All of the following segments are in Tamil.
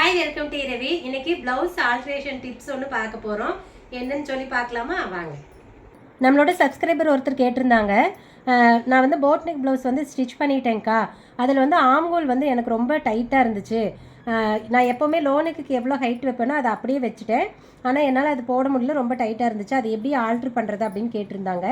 Hi, welcome to Ravi. இன்னைக்கு பிளவுஸ் ஆல்ட்ரேஷன் டிப்ஸ் ஒன்று பார்க்க போகிறோம். என்னன்னு சொல்லி பார்க்கலாமா? வாங்க. நம்மளோட சப்ஸ்கிரைபர் ஒருத்தர் கேட்டிருந்தாங்க, நான் வந்து போட் நெக் ப்ளவுஸ் வந்து ஸ்டிச் பண்ணிட்டேங்க்கா. அதில் வந்து ஆம்கோல் வந்து எனக்கு ரொம்ப டைட்டாக இருந்துச்சு. நான் எப்போவுமே லோ நெக்குக்கு எவ்வளோ ஹைட் வைப்பேனோ அதை அப்படியே வச்சுட்டேன். ஆனால் என்னால் அது போட முடியல, ரொம்ப டைட்டாக இருந்துச்சு. அது எப்படி ஆல்ட்ரு பண்ணுறது அப்படின்னு கேட்டிருந்தாங்க.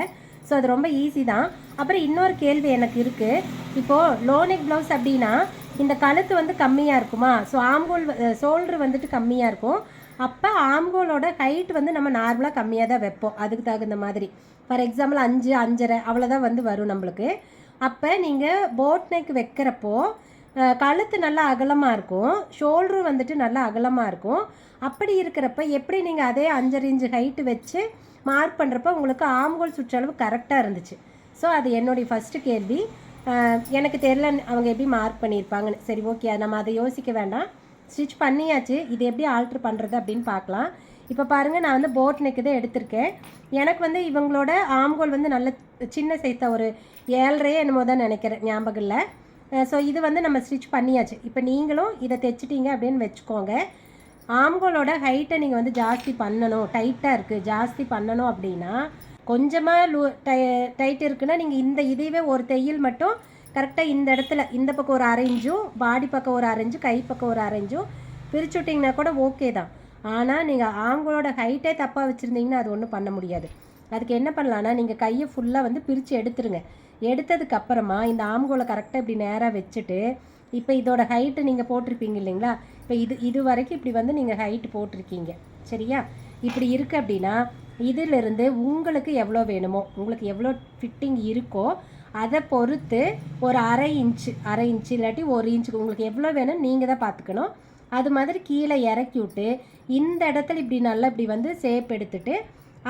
ஸோ அது ரொம்ப ஈஸி தான். அப்புறம் இன்னொரு கேள்வி எனக்கு இருக்குது. இப்போது லோ நெக் ப்ளவுஸ் அப்படின்னா இந்த கழுத்து வந்து கம்மியாக இருக்குமா? ஸோ ஆம்கோல் ஷோல்ட்ரு வந்துட்டு கம்மியாக இருக்கும். அப்போ ஆம்கோலோட ஹைட் வந்து நம்ம நார்மலாக கம்மியாக தான் வைப்போம், அதுக்கு தகுந்த மாதிரி. ஃபார் எக்ஸாம்பிள் 5, 5.5 அவ்வளோதான் வந்து வரும் நம்மளுக்கு. அப்போ நீங்கள் போட் நெக் வைக்கிறப்போ கழுத்து நல்லா அகலமாக இருக்கும், ஷோல்ட்ரு வந்துட்டு நல்லா அகலமாக இருக்கும். அப்படி இருக்கிறப்ப எப்படி நீங்கள் அதே 5.5 இன்ச்சு ஹைட்டு வச்சு மார்க் பண்ணுறப்போ உங்களுக்கு ஆம்கோல் சுற்றளவு கரெக்டாக இருந்துச்சு. ஸோ அது என்னுடைய ஃபஸ்ட்டு கேள்வி. எனக்கு தெரியல அவங்க எப்படி மார்க் பண்ணியிருப்பாங்கன்னு. சரி, ஓகே, நம்ம அதை யோசிக்க வேண்டாம். ஸ்டிச் பண்ணியாச்சு, இது எப்படி ஆல்ட்ரு பண்ணுறது அப்படின்னு பார்க்கலாம். இப்போ பாருங்கள், நான் வந்து போட் நெக்கு தான் எடுத்திருக்கேன். எனக்கு வந்து இவங்களோட ஆம்கோல் வந்து நல்ல சின்ன சைஸாக ஒரு 7.5 என்னமோ தான் நினைக்கிறேன், ஞாபகம் இல்லை. ஸோ இது வந்து நம்ம ஸ்டிச் பண்ணியாச்சு. இப்போ நீங்களும் இதை தைச்சிட்டிங்க அப்படின்னு வச்சுக்கோங்க. ஆம்கோலோட ஹைட்டை நீங்கள் வந்து ஜாஸ்தி பண்ணணும், டைட்டாக இருக்குது ஜாஸ்தி பண்ணணும் அப்படின்னா, கொஞ்சமாக டைட் இருக்குன்னா நீங்கள் இதுவே ஒரு தையல் மட்டும் கரெக்டாக இந்த இடத்துல இந்த பக்கம் ஒரு 1/2 இன்ச்சும் பாடி பக்கம் ஒரு 1/2 இன்ச்சு கை பக்கம் ஒரு 1/2 இன்ச்சும் பிரித்து விட்டிங்கன்னா கூட ஓகே தான். ஆனால் நீங்கள் ஆம்கோலோட ஹைட்டே தப்பாக வச்சுருந்தீங்கன்னா அது ஒன்றும் பண்ண முடியாது. அதுக்கு என்ன பண்ணலான்னா, நீங்கள் கையை ஃபுல்லாக வந்து பிரித்து எடுத்துருங்க. எடுத்ததுக்கப்புறமா இந்த ஆம்கோலை கரெக்டாக இப்படி நேராக வச்சுட்டு, இப்போ இதோட ஹைட்டு நீங்கள் போட்டிருப்பீங்க இல்லைங்களா? இப்போ இது வரைக்கும் இப்படி வந்து நீங்கள் ஹைட்டு போட்டிருக்கீங்க, சரியா? இப்படி இருக்குது அப்படின்னா இதிலிருந்து உங்களுக்கு எவ்வளோ வேணுமோ, உங்களுக்கு எவ்வளோ ஃபிட்டிங் இருக்கோ அதை பொறுத்து ஒரு 1/2 இன்ச்சு இல்லாட்டி 1 இன்ச்சுக்கு உங்களுக்கு எவ்வளோ வேணும் நீங்கள் தான் பார்த்துக்கணும். அது மாதிரி கீழே இறக்கி விட்டு இந்த இடத்துல இப்படி நல்லா இப்படி வந்து ஷேப் எடுத்துகிட்டு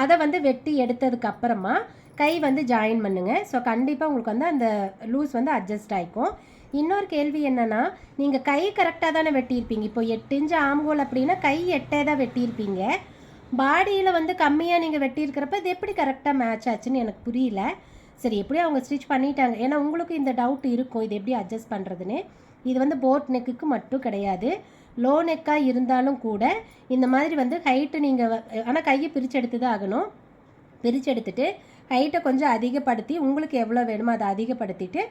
அதை வந்து வெட்டி எடுத்ததுக்கப்புறமா கை வந்து ஜாயின் பண்ணுங்கள். ஸோ கண்டிப்பாக உங்களுக்கு வந்து அந்த லூஸ் வந்து அட்ஜஸ்ட் ஆகிக்கும். இன்னொரு கேள்வி என்னென்னா, நீங்கள் கை கரெக்டாக தானே வெட்டியிருப்பீங்க. இப்போ 8 இன்ச்சு ஆம்கோல் அப்படின்னா கை 8 தான் வெட்டியிருப்பீங்க. பாடியில் வந்து கம்மியாக நீங்கள் வெட்டியிருக்கிறப்ப இது எப்படி கரெக்டாக மேட்ச் ஆச்சுன்னு எனக்கு புரியல. சரி, எப்படியும் அவங்க ஸ்டிச் பண்ணிட்டாங்க. ஏன்னா உங்களுக்கு இந்த டவுட் இருக்கும், இது எப்படி அட்ஜஸ்ட் பண்ணுறதுன்னு. இது வந்து போட் நெக்குக்கு மட்டும் கிடையாது, லோ நெக்காக இருந்தாலும் கூட இந்த மாதிரி வந்து ஹைட்டு நீங்கள் ஆனால் கையை பிரித்து எடுத்து தான் ஆகணும். பிரித்து எடுத்துகிட்டு ஹைட்டை கொஞ்சம் அதிகப்படுத்தி உங்களுக்கு எவ்வளோ வேணுமோ அதை அதிகப்படுத்திட்டு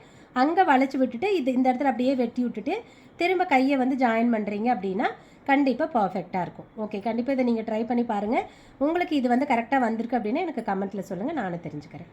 அங்கே வளைச்சி விட்டுட்டு இந்த இடத்துல அப்படியே வெட்டி விட்டுட்டு திரும்ப கையை வந்து ஜாயின் பண்ணுறீங்க அப்படின்னா கண்டிப்பாக பர்ஃபெக்டாக இருக்கும். ஓகே, கண்டிப்பாக இதை நீங்கள் ட்ரை பண்ணி பாருங்கள். உங்களுக்கு இது வந்து கரெக்டாக வந்திருக்கு அப்படின்னா எனக்கு கமெண்ட்டில் சொல்லுங்கள், நானும் தெரிஞ்சுக்கிறேன்.